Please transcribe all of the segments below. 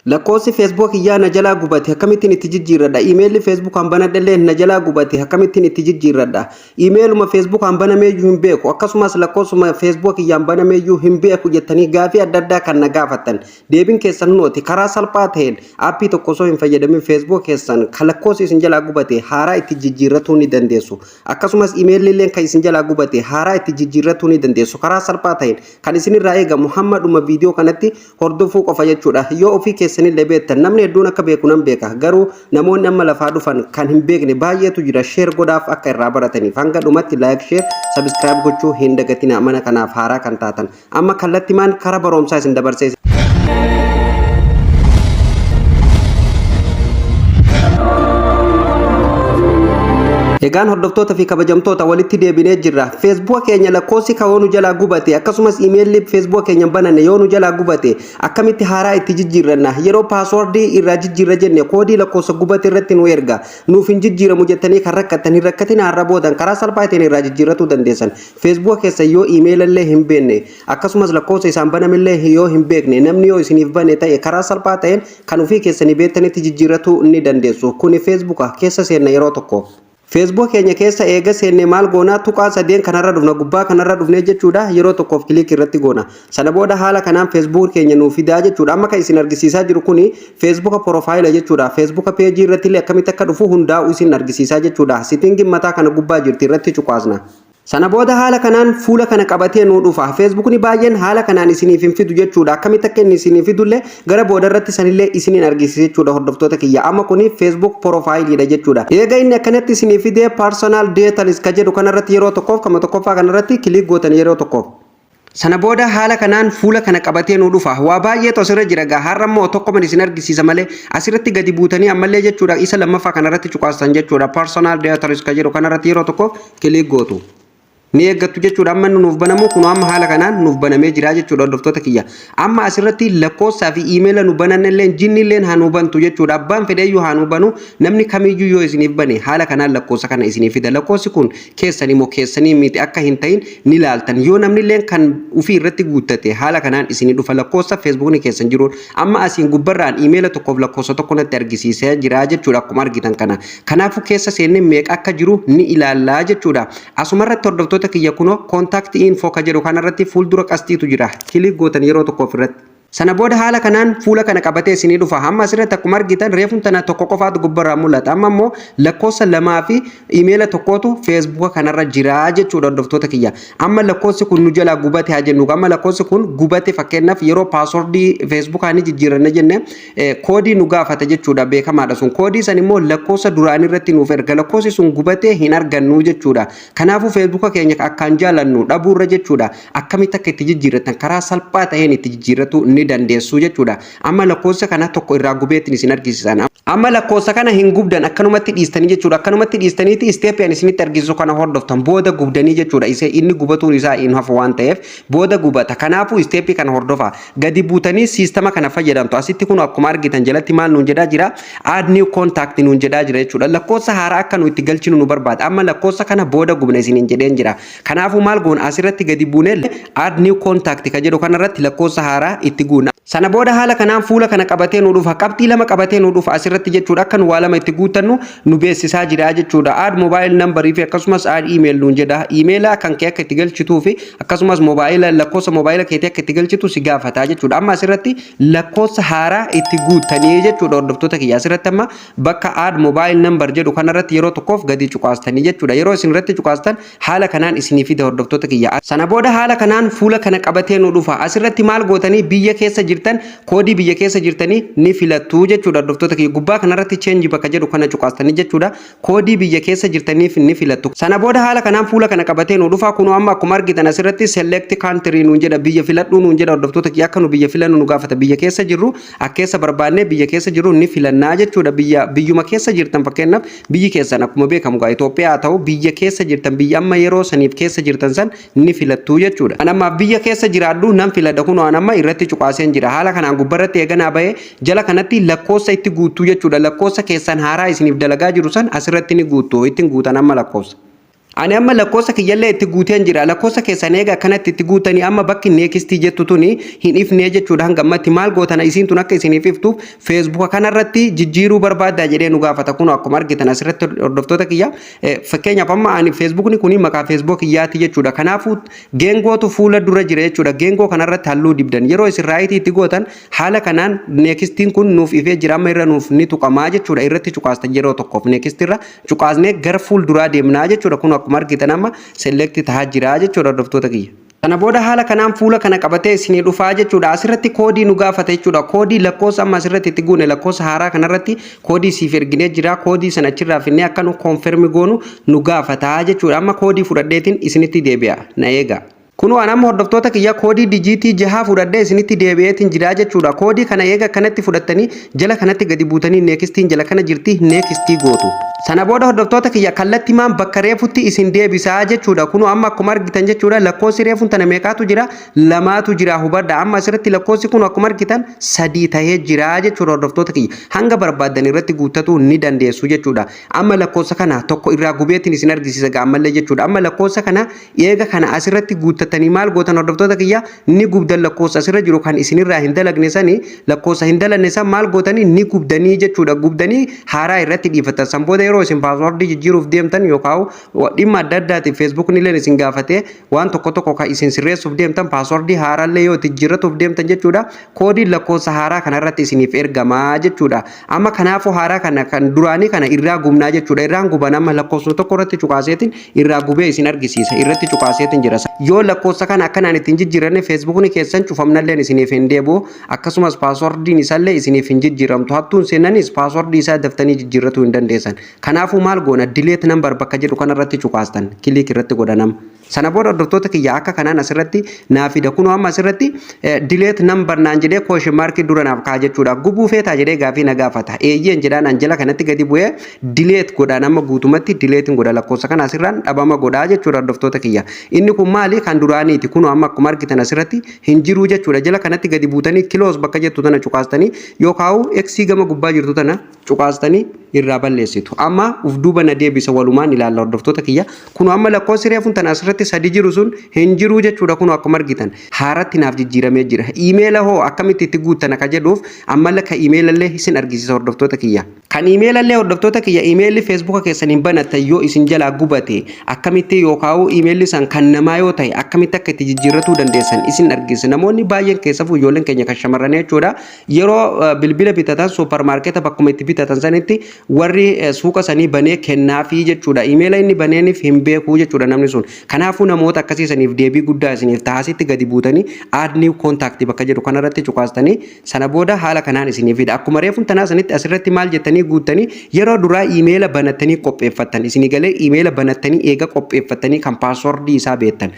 lakkoofsi Facebook iyyaa na jalaa gubate akkamittiin itti jijjiirradha emailli Facebook an banadhallee na jalaa gubate akkamittiin itti jijjiirradha emailuma Facebook an banameeyyuu hin beeku akkasumas lakkoofsuma Facebook iyyaan banameeyyuu hin beeku jettanii gaafii adda addaa kan na gaafattan deebiin keessan nooti karaa salphaa ta'een aappii tokko osoo hin fayyadamin Facebook keessan kan lakkoofsi isin jalaa gubate haaraa itti jijjiirratuu ni dandeessu akkasumas emailillee kan isin jalaa gubate haaraa itti jijjiirratuu ni dandeessu karaa salphaa ta'een kan isinirraa eegamu hammadhuma viidiyoo kanatti hordofuu qofa jechuudha yoo ofii sanillee beektan namni hedduun akka beeku nan beeka garuu namoonni amma lafaa dhufan kan hin beekne baay'eetu jira share godhaaf akka irraa barataniif hanga dhumatti like share subscribe gochuu hin dagatina mana kanaaf haaraa kan taatan amma kallattimaan karaa barumsaa isin dabarsee egaan hordoftoota fi kabajamtoota walitti deebinee jirra Facebook keenya lakkoofsi kawoonu jalaa gubate akkasumas email Facebook keenya bananne yoonu jalaa gubate akkamitti haaraa itti jijjiirranna yeroo passwordii irraa jijjiirra jenne koodii lakkoofsa gubate irratti nu erga nuuf hin jijjiiramu jettanii kan rakkatan hin rakkatin har'a boodan karaa salphaa ta'een irraa jijjiirratuu dandeessan Facebook keessa yoo email illee hin beekne akkasumas lakkoofsa isaan banamillee yoo hin beekne namni yoo isiniif bane ta'e karaa salphaa ta'een kan ofii keessanii beektanitti jijjiirratuu ni dandeessu kuni Facebook keessa seenna yeroo tokko Facebook keenya keessa eega seenne maal goona tuqaa sadeen kanarra dhufna gubbaa kanarra dhufne jechuudha yeroo tokkoof kilik irratti goona sana booda haala kanaan Facebook keenya nuuf fidaa jechuudha amma kan isin argisiisaa jiru kuni Facebook profile jechuudha Facebook page irratti illee akkamitti akka dhufu hundaa'u isin argisiisaa jechuudha setting mataa kana gubbaa jirti irratti cuqaasna sana booda haala kanaan fuula kana qabatee nu dhufa Facebook ni baay'een haala kanaan isiniif hin fidu jechuudha akkamitti akka inni isiniif fidullee gara booda irratti sanillee isiniin argisiisa jechuudha hordoftoota kiyya amma kuni Facebook profile dha jechuudha eega inni akkanatti isiniif fidee personal details ka jedhu kanarratti yeroo tokkoof kama tokkoffaa kanarratti kilik gootan yeroo tokkoof sana booda haala kanaan fuula kana qabatee nu dhufa waa baay'eetu asirra jira gaa har'ammoo tokko man isin argisiisa malee asirratti gadi buutanii ammallee jechuudha isa lammaffaa kanarratti cuqaastan jechuudha personal details ka jedhu kanarratti yeroo tokkoof kilik gootu ni eeggattu jechuudha amma nuuf banamu kun amma haala kanaan nuuf banamee jira jechuudha hordoftoota kiyya amma asirratti lakkoofsaa fi email nu banannellee jinnilleen haa nu bantu jechuudha abbaan fedheeyyuu haa nu banu namni kamiyyuu yoo isiniif bane haala kanaan lakkoofsa kana isiniif fida lakkoofsi kun keessanii moo keessanii miti akka hin ta'in ni ilaaltan yoo namnilleen kan ufii irratti guuttate haala kanaan isinii dhufa lakkoofsa Facebook ni keessan jiruun amma asiin gubbarraan email tokkoof lakkoofsa tokko natti argisiisee jira jechuudha akkuma argitan kana kanaafuu keessa seennee meeqa akka jiru ni ilaallaa jechuudha asumarratti hordoftoota kiyya kuno contact info ka jedhu kanarratti fuuldura qastiitu jira kilik gootan yeroo tokkoof irratti sana booda haala kanaan fuula kana qabatee isinii dhufa amma asirratti akkuma argitan reefuun tana tokko qofaatu gubbarraa mul'ata amma immoo lakkoofsa lamaa fi email tokkootu Facebook kanarra jira jechuudha hordoftoota kiyya amma lakkoofsi kun nu jalaa gubate haa jennu amma lakkoofsi kun gubate fakkeenyaaf yeroo passwordii Facebook ani jijjiiranne jenne koodii nu gaafata jechuudha beekamaadha sun koodii san immoo lakkoofsa duraan irratti nuuf erga lakkoofsi sun gubate hin argannu jechuudha kanaafuu Facebook keenya akkaan jaalannu dhabuurra jechuudha akkamitti akka itti jijjiirratan karaa salphaa ta'een itti jijjiirratu ni dandeessu jechuudha amma lakkoofsa kana tokko irraa gubeetiin isin argisiisan amma lakkoofsa kana hin gubdan akkanumatti dhiistanii jechuudha akkanumatti dhiistaniiti steepiin isinitti argisiisu kana hordoftan booda gubdanii jechuudha isa inni gubatuun isaa hin hafu waan ta'eef booda gubata kanaafuu steepii kana hordofa gadi buutanii siistama kana fayyadamtu asitti kun akkuma argitan jalatti maal nuun jedhaa jira add new contact nuun jedhaa jira jechuudha lakkoofsa haaraa akka nu itti galchinu nu barbaada amma lakkoofsa kana booda gubna isiniin jedheen jira kanaafuu maal goon asirratti gadi buunee add new contact ka jedhu kanarratti lakkoofsa haaraa itti guuna sana booda haala kanaan fuula kana qabatee nu dhufa qabxii lama qabatee nu dhufa asirratti jechuudha akka nu waa lama itti guutannu nu beeksisaa jira jechuudha add mobile number fi akkasumas add email nuun jedha email kan kee akka itti galchituu fi akkasumas mobile lakkoofsa mobile keetii akka itti galchitu si gaafata jechuudha amma asirratti lakkoofsa haaraa itti guutanii jechuudha hordoftoota kiyya asirratti amma bakka add mobile number jedhu kanarratti yeroo tokkoof gadi cuqaastanii jechuudha yeroo isin irratti cuqaastan haala kanaan isinii fida hordoftoota kiyya sana booda haala kanaan fuula kana qabatee nu dhufa asirratti maal gootanii biyya keessa jirtan koodii biyya keessa jirtanii ni filattu jechuudha hordoftoota kiyya gubbaa kanarratti change bakka jedhu kana cuqaastanii jechuudha koodii biyya keessa jirtaniif ni filattu sana booda haala kanaan fuula kana qabatee nu dhufa kunoo amma akkuma argitan asirratti select country nuun jedha biyya filadhu nuun jedha hordoftoota kiyya akka nu biyya filannu nu gaafata biyya keessa jirru akkeessa barbaadnee biyya keessa jirru ni filannaa jechuudha biyyuma keessa jirtan fakkeenyaaf biyyi keessan akkuma beekamu gaa Itoophiyaa ta'u biyya keessa jirtan biyya amma yeroo saniif keessa jirtan san ni filattu jechuudha anamma biyya keessa jiraadhu nan filadha kunoo anamma irratti cuqaaseen jira haala kanaan gubbarratti eeganaa bahee jala kanatti lakkoofsa itti guutuu jechuudha lakkoofsa keessan haaraa isiniif dalagaa jiru san asirratti ni guutu ittiin guutan amma lakkoofsa Ani amma lakkosa kiyyallee itti guuteen jira. Lakkosa keessan eega kanatti itti guutanii amma bakki neekistii jettu tuni hin ifnee jechuudha. Hanga ammatti maal gootana isiin tun akka isiniif iftuuf feesbuuka kanarratti jijjiiruu barbaaddaa jedhee nu gaafata. Kun akkuma argitan asirratti hordoftoota kiyya. Fakkeenyaaf amma ani feesbuukni kuni maqaa feesbuuk kiyyaati jechuudha. Kanaafuu geengootu fuula dura jira jechuudha. Geengoo kanarratti halluu dibdan. Yeroo isin raayitii itti gootan haala kanaan neekistiin kun nuuf ifee jira. Amma irra nuuf ni tuqamaa jechuudha. Irratti cuqaastan yeroo tokkoof neekistirra cuqaasnee gara fuul duraa deemnaa jechuudha. Kun akkuma argitan amma selekti tahaa jira jechuudha hordoftoota kiyya. Kana booda haala kanaan fuula kana qabatee isinii dhufaa jechuudha. Asirratti koodii nu gaafata jechuudha. Koodii lakkoofsa amma asirratti itti guune lakkoofsa haaraa kanarratti koodii siif erginee jira. Koodii sana achirraa finnee akka nu konfirmi goonu nu gaafata jechuudha. Amma koodii fudhadheetiin isinitti deebi'a. Na eega. Kunu anam hordoftoota kiyya koodii dijiitii jaha fudhadhee isinitti deebi'eetiin jira jechuudha. Koodii kana eega kanatti fudhattanii jala kanatti gadi buutanii neekistiin jala kana jirti neekistii gootu. Sana booda hordoftoota kiyya kallattii maan bakka reefutti isin deebisaa jechuudha. Kunu amma akkuma argitan jechuudha lakkoofsi reefuun tana meeqaatu jira? Lamaatu jira hubadha. Amma asirratti lakkoofsi kun akkuma argitan sadii tahee jira jechuudha hordoftoota kiyya. Hanga barbaadan irratti guuttatuu ni dandeessu jechuudha. Amma lakkoofsa kana tokko irraa gubeetiin isin argisiisa gaammallee jechuudha. Amma lakkoofsa kana eega kana asirratti guuttatanii maal gootan hordoftoota kiyya ni gubdan lakkoofsa asirra jiru kan isinirraa hin dalagne sanii lakkoofsa hin dalanne san maal gootanii ni gubdanii jechuudha. Gubdanii haaraa irratti dhiifatan. San booda yeroo isin paaswordii jijjiiruuf deemtan yookaan dhimma adda addaatiif feesbuukni illee isin gaafate waan tokko tokko kan isin sirreessuuf deemtan paaswordii haaraallee yoo jijjiirratuuf deemtan jechuudha. Koodiin lakkoofsa haaraa kanarratti isiniif ergamaa jechuudha. Amma kanaafuu haaraa kana kan duraanii kana irraa gubnaa jechuudha. Irraan guban amma lakkoofsa tokko irratti cuqaaseetiin irraa gubee isin argisiisa. Irratti cuqaaseetiin jira. Yoo lakkoofsa kana akkanaan ittiin jijjiiranne feesbuukni keessan cufamnallee isiniif hin deebi'u. Akkasumas paaswordiin isaallee isiniif hin jijjiiramtu. Hattuun seenanis paaswordii isaa daftanii jijjiirratuu hin dandeessan. Kanaafuu maal goona delete number bakka jedhu kanarratti cuqaastan kilik irratti godhanam. Sana booda hordoftoota kiyya akka kanaan asirratti naafida kunoo amma asirratti delete number naan jedhee question mark dura naaf kaa jechuudha. Gubuu feetaa jedhee gaafii na gaafata. Eeyyeen jedhaan anjala kanatti gadi bu'ee delete godhaan amma guutumatti delete godha lakkoofsa kana asirraan dhabama godhaa jechuudha hordoftoota kiyya. Inni kun maali kan duraaniiti kunoo amma akkuma argitan asirratti hin jiru jechuudha. Jala kanatti gadi buutanii close bakka jettu tana cuqaastanii yookaan x gama gubbaa jirtu tana cuqaastanii irraa balleessitu. Amma uf duuba na deebisa walumaan ilaalla hordoftoota kiyya. Kunoo amma lakkoofsi reefuun tana asirratti sadi jiru sun hin jiru jechuudha. Kunoo akkuma argitan haaratti naaf jijjiiramee jira. Iimeela hoo akkamitti itti guuttan akka jedhuuf amma lakka iimeelallee isin argisiisa hordoftoota kiyya. Kan iimeelallee hordoftoota kiyya iimeelli feesbuuka keessaniin banatan yoo isin jalaa gubate akkamitti yookaan iimeelli san kan namaa yoo ta'e akkamitti akka itti jijjiirratuu dandeessan isin argisiisa. Namoonni baay'een keessafuu ijoolleen keenya kan shamarranii jechuudha. Yeroo bilbila bitatan suuparmaarkeeta bakkuma itti bitatan sanitti warri suuqa sanii banee kennaafii jechuudha. Iimeela inni baneeniif hin beekuu jechuudha namni sun. Kanaafuu namoota akkasiisaniif deebii guddaa isiniif taasitti gadi buutanii add new contact bakka jedhu kanarratti cuqaastanii sana booda haala kanaan isiniifidha. Akkuma reefuun tanaa sanitti asirratti maal jettanii guuttanii yeroo duraa iimeela banattanii qopheeffattan isinii galee iimeela banattanii eega qopheeffatanii kan paaswordii isaa beektan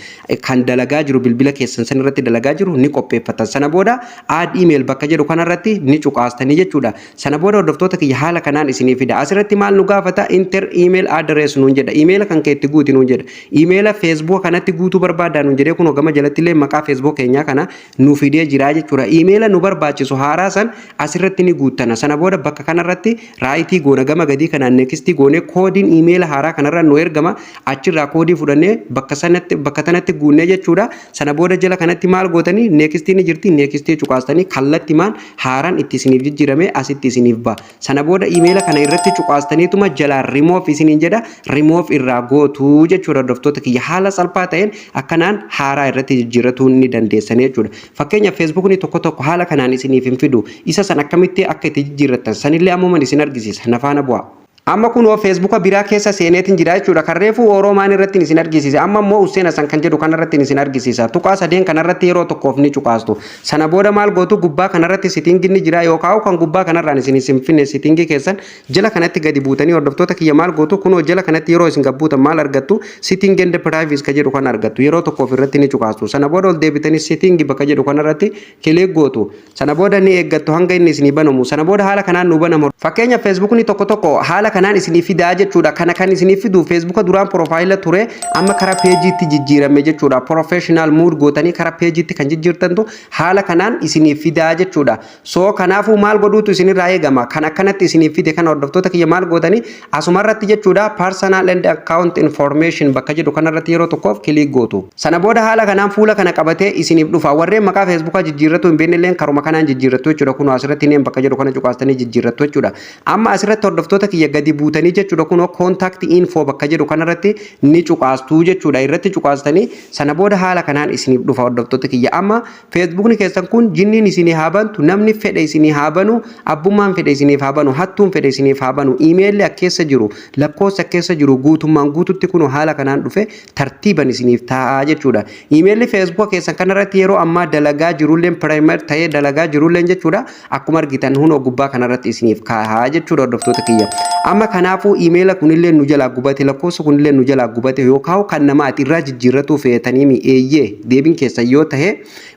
kan dalagaa jiru bilbila keessan san irratti dalagaa jiru ni qopheeffattan. Sana booda add email bakka jedhu kanarratti ni cuqaastanii jechuudha. Sana booda hordoftoota kiyya haala kanaan isiniifidha. Asirratti maal nu gaafata enter email address nuun jedha. Iimeela kan keetti guuti nuun jedha. Iimeela feesbuuk kanatti guutuu barbaada nuun jedhee kunoo gama jalatti illee maqaa feesbuuk keenyaa kana nu fidee jira jechuudha. Iimeela nu barbaachisu haaraa san asirratti ni guuttana. Sana booda bakka kanarratti raayitii goona gama gadii kanaan neekistii goonee koodiin iimeela haaraa kanarra nu ergama. Achirraa koodii fudhannee bakka tanatti guunnee jechuudha. Sana booda jala kanatti maal gootanii neekistii ni jirti neekistii cuqaastanii kallattii maan haaraan itti isiniif jijjiiramee asitti isiniif ba'a. Sana booda iimeela kana irratti cuqaastaniituma jalaa remove isiniin jedha remove irraa gootuu jechuudha hordoftoota kiyya. Haala salphaa ta'een akkanaan haaraa irratti jijjiirratuu ni dandeessan jechuudha. Fakkeenyaaf feesbuukni tokko tokko haala kanaan isiniif hin fidu. Isa san akkamitti akka itti jijjiirrattan sanillee ammuman isin argisiisa nafaana bu'a. Amma kunoo feesbuuka biraa keessa seeneetiin jira jechuudha. Kan reefu Oromaan irratti isin argisiisa. Amma immoo Usseena san kan jedhu kanarratti isin argisiisa. Tuqaa sadeen kanarratti yeroo tokkoof ni cuqaastu. Sana booda maal gootu gubbaa kanarratti sitingii ni jira yookaan kan gubbaa kanarraan isin finne sitingii keessan jala kanatti gadi buutanii hordoftoota kiyya maal gootu kunoo jala kanatti yeroo isin gabbuutan maal argattu siting and privacy kan jedhu kan argattu yeroo tokkoof irratti ni cuqaastu. Sana booda ol deebitanii sitingii bakka jedhu kanarratti kilik gootu. Sana booda ni eeggattu hanga inni isin banamu. Sana booda haala kanaan nu banamu. Fakkeenya feesbuukni tokko tokko haala kanaan isinii fidaa jechuudha. Kana kan isinii fidu Facebook duraan profaayila ture amma karaa peejiitti jijjiirame jechuudha. Professional mood gootanii karaa peejiitti kan jijjiirtantu haala kanaan isinii fidaa jechuudha. So kanaafuu maal godhuutu isinirraa eegama. Kan akkanatti isinii fide kan hordoftoota kiyya maal gootanii asumarratti jechuudha personal and account information bakka jedhu kanarratti yeroo tokkoof kilik gootu. Sana booda haala kanaan fuula kana qabatee isiniif dhufa. Warreen maqaa Facebook jijjiirratu hin beekne illee karuma kanaan jijjiirratu jechuudha. Kun asirratti neen bakka jedhu kana cuqaastanii jijjiirratu jechuudha. Amma asirratti hordoftoota kiyya gadi buutanii jechuudha. Kun contact info bakka jedhu kanarratti ni cuqaastuu jechuudha. Irratti cuqaastanii sana booda haala kanaan isiniif dhufa hordoftoota kiyya. Amma Facebookni keessan kun jinniin isinii haa bantu, namni fedhe isinii haa banu, abbummaan fedhe isiniif haa banu, hattuun fedhe isiniif haa banu, iimeelli akkeessa jiru, lakkoofsa akkeessa jiru guutummaan guututti kun haala kanaan dhufe tartiiban isiniif taa'aa jechuudha. Iimeelli Facebook keessan kanarratti yeroo ammaa dalagaa jirulleen primary ta'ee dalagaa jirulleen jechuudha. Akkuma argitan hunoo gubbaa kanarratti isiniif kaa'aa jechuudha hordoftoota kiyya. Amma kanaafuu iimeela kunillee nu jalaa gubate, lakkoofsa kunillee nu jalaa gubate yookaan kan nama ati irraa jijjiirratu feetanii mi'eeyyee deebiin keessan yoo ta'e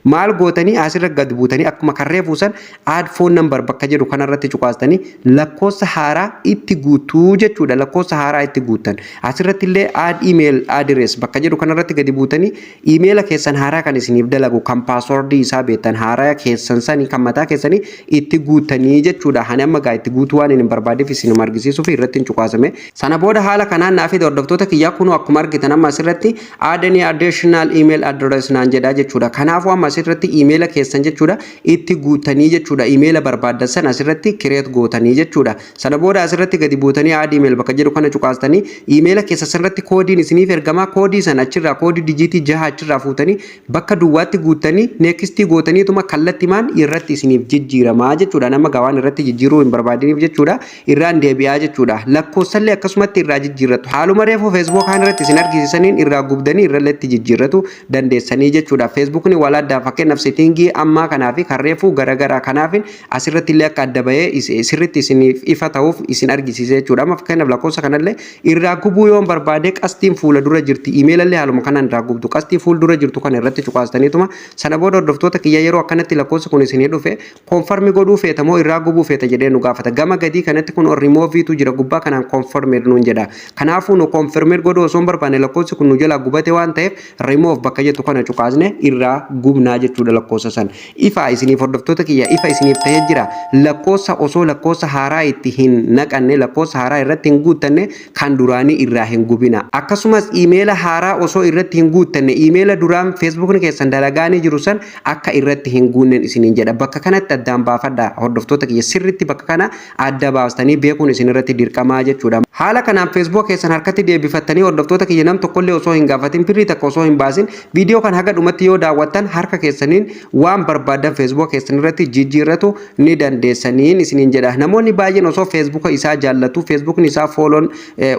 maal gootanii asirra gad buutanii akkuma karree fuusan add phone number bakka jedhu kanarratti cuqaastanii lakkoofsa haaraa itti guutuu jechuudha. Lakkoofsa haaraa itti guutan asirratti illee add email address bakka jedhu kanarratti gadi buutanii iimeela keessan haaraa kan isiniif dalagu kan paaswordii isaa beektan haaraa keessan sanii kan mataa keessanii itti guutanii jechuudha. Hani amma gaa itti guutuu waan hin barbaadeef isin argisiisuuf irratti hin cuqaasame. Sana booda haala kanaan naafii hordoftoota kiyyaa kunoo akkuma argitan amma asirratti add any additional email address naan jedhaa jechuudha. Kanaafuu amma asirratti iimeela keessan jechuudha itti guutanii jechuudha. Iimeela barbaaddan san asirratti create gootanii jechuudha. Sana booda asirratti gadi buutanii add email bakka jedhu kana cuqaastanii iimeela keessan sanarratti koodiin isiniif ergamaa koodii sana achirraa koodii dijiitii 6 achirraa fuutanii bakka duwwaatti guutanii next gootaniituma kallattimaan irratti isiniif jijjiiramaa jechuudha. Nama gawaan irratti jijjiiruu hin barbaadiniif jechuudha. Irraan deebi'aa jechuudha. Lakkoofsallee akkasumatti irraa jijjiirratu. Haaluma reefuu Facebook kanarratti isin argisiisaniin irraa gubdanii irralletti jijjiirratu dandeessanii jechuudha. Facebookni walaaddaa fakkeenyaaf settingii ammaa kanaafi karreefuu garagaraa kanaafin asirratti illee akka adda bahee sirriitti isiniif ifa ta'uuf isin argisiise jechuudha. Amma fakkeenyaaf lakkoofsa kanallee irraa gubuu yoo barbaade qastiin fuula dura jirti. Iimeelallee haaluma kanaan irraa gubdu qastii fuula dura jirtu kana irratti cuqaastaniituma sana booda hordoftoota kiyya yeroo akkanatti lakkoofsa kun isinii dhufe konfarmi godhuu feeta moo irraa gubuu feeta jedhee nu gaafata. Gama gadii kanatti kun remove jira gubbaa kanaan confirmed nuun jedha. Kanaafuu nu confirmed godhuu osoo hin barbaanne lakkoofsi kun nu jalaa gubate waan ta'eef remove bakka jettu kana cuqaasne irraa gubnaa jechuudha lakkoofsa san. Ifa isiniif hordoftoota kiyya ifa isiniif ta'ee jira. Lakkoofsa osoo lakkoofsa haaraa itti hin naqanne lakkoofsa haaraa irratti hin guuttanne kan duraanii irraa hin gubina. Akkasumas iimeela haaraa osoo irratti hin guuttanne iimeela duraan Facebookni keessan dalagaanii jiru san akka irratti hin guunnen isiniin jedha. Bakka kanatti addaan baafadha hordoftoota kiyya sirriitti bakka kana adda baastanii beekuun isin irratti dirqamaa jechuudha. Haala kanaan Facebook keessan harkatti deebifattanii hordoftoota kiyya nam tokkollee osoo hin gaafatin birrii takka osoo hin baasin viidiyoo kan haga dhumatti yoo daawwattan harka keessaniin waan barbaadan Facebook keessan irratti jijjiirratu ni dandeessaniin isiniin jedha. Namoonni baay'een osoo Facebook isaa jaallatu Facebookni isaa fooloon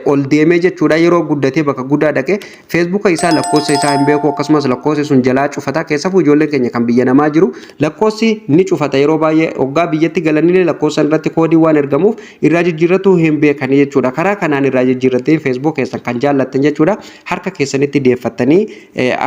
ol deemee jechuudha yeroo guddatee bakka guddaa dhaqe Facebook isaa lakkoofsa isaa hin beeku akkasumas lakkoofsi sun jalaa cufata keessafuu ijoolleen keenya kan biyya namaa jiru lakkoofsi ni cufata yeroo baay'ee hoggaa biyyatti galanii lakkoofsa irratti koodii waan ergamuuf irraa jijjiirratu hin beekani jechuudha. Karaa kanaan irraa jijjiirrattee Facebook keessan kan jaallattan jechuudha harka keessanitti deeffattanii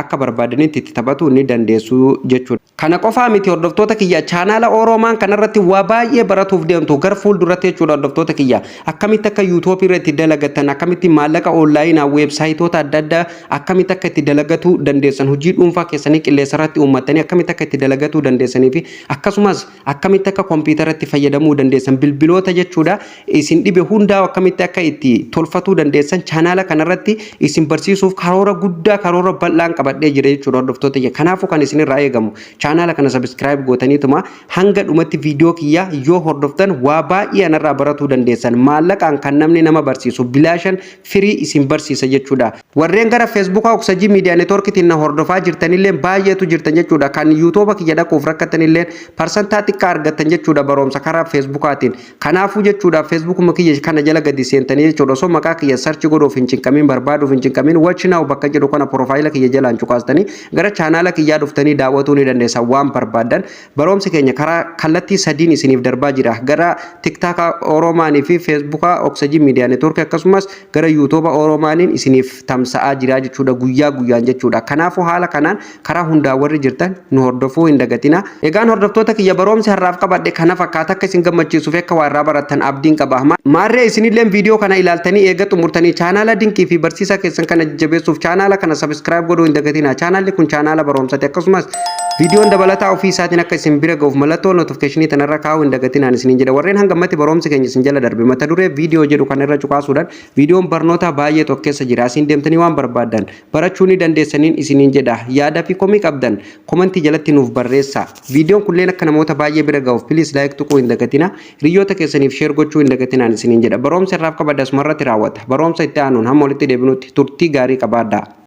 akka barbaadanitti itti taphatu ni dandeessu jechuudha. Kana qofaa miti hordoftoota kiyya chaanaala Oromaan kanarratti waa baay'ee baratuuf deemtu gar fuulduratti jechuudha hordoftoota kiyya. Akkamitti akka YouTube irratti dalagattan akkamitti maallaqa onlaayinaa weebsaayitoota adda addaa akkamitti akka itti dalagatu dandeessan hojii dhuunfaa keessanii qilleessa irratti uummattanii akkamitti akka itti dalagatu dandeessanii fi akkasumas akkamitti akka kompiitaratti fayyadamuu dandeessan bilbiloota jechuudha isin dhibe hundaa akkamitti akka itti tolfatuu dandeessan chaanaala kanarratti isin barsiisuuf karoora guddaa karoora bal'aan qabadhee jira jechuudha hordoftoota kiyya. Kanaafuu kan isin irraa eegamu chaanaala kana subscribe gootaniituma hanga dhumatti viidiyoo kiyya yoo hordoftan waa baay'ee anarraa baratuu dandeessan maallaqaan kan namni nama barsiisu bilaashan firii isin barsiisa jechuudha. Warreen gara Facebook Oxygen Media Networktiin na hordofaa jirtanillee baay'eetu jirtan jechuudha. Kan YouTube kiyya dhaquuf rakkattanillee parsantaa xiqqaa argattan jechuudha barumsa karaa Facebookaatiin. Kanaafuu jechuudha Facebook kiyya kana jala gadi seentanii jechuudha osoo maqaa kiyya search godhuuf hin cinqamin barbaaduuf hin cinqamin watch now bakka jedhu kana profaayila kiyya jalaan cuqaastanii gara chaanaala kiyyaa dhuftanii daawwatuu ni dandeessan waan barbaadan. Barumsi keenya karaa kallattii sadiin isiniif darbaa jira. Gara TikTok Oromaanii fi Facebook Oxygen Media Network akkasumas gara YouTube Oromaaniin isiniif tamsa'aa jira jechuudha guyyaa guyyaan jechuudha. Kanaafuu haala kanaan karaa hundaa warri jirtan nu hordofuu hin dagatina. Egaan hordoftoota kiyya barumsi har'aaf qabadhe kana fakkaata akka isin gammachiisuuf akka waa irraa barattan abdiin qaba. maarree isinillee viidiyoo kana ilaaltanii eega xumurtanii chaanaala dinkii fi barsiisa keessan kana jajjabeessuuf chaanaala kana subscribe godhuu hin dagatinaa. Chaanaalli kun chaanaala barumsaati. Akkasumas viidiyoon dabalataa ofii isaatiin akka isin bira ga'uuf mallattoo notifiikeeshinii tanarra kaa'uu hin dagatinaan isiniin jedha. Warreen hangammatti barumsi keenya isin jala darbe mata duree viidiyoo jedhu kanarra cuqaasuudhaan viidiyoon barnoota baay'ee tokko keessa jira. Isin deemtanii waan barbaadan barachuu ni dandeessaniin isiniin jedha. Yaada fi komii qabdan komentii jalatti nuuf barreessaa. Viidiyoon kunneen akka namoota baay'ee bira ga'uuf please like tuquu hin dagatinaa. Hiriyoota keessaniif share gochuu hin dagatinaan isiniin jedha. Barumsa irraaf qabadda asumarratti raawwata. Barumsa itti aanuun hamma walitti deebinutti turtii gaarii qabaadhaa.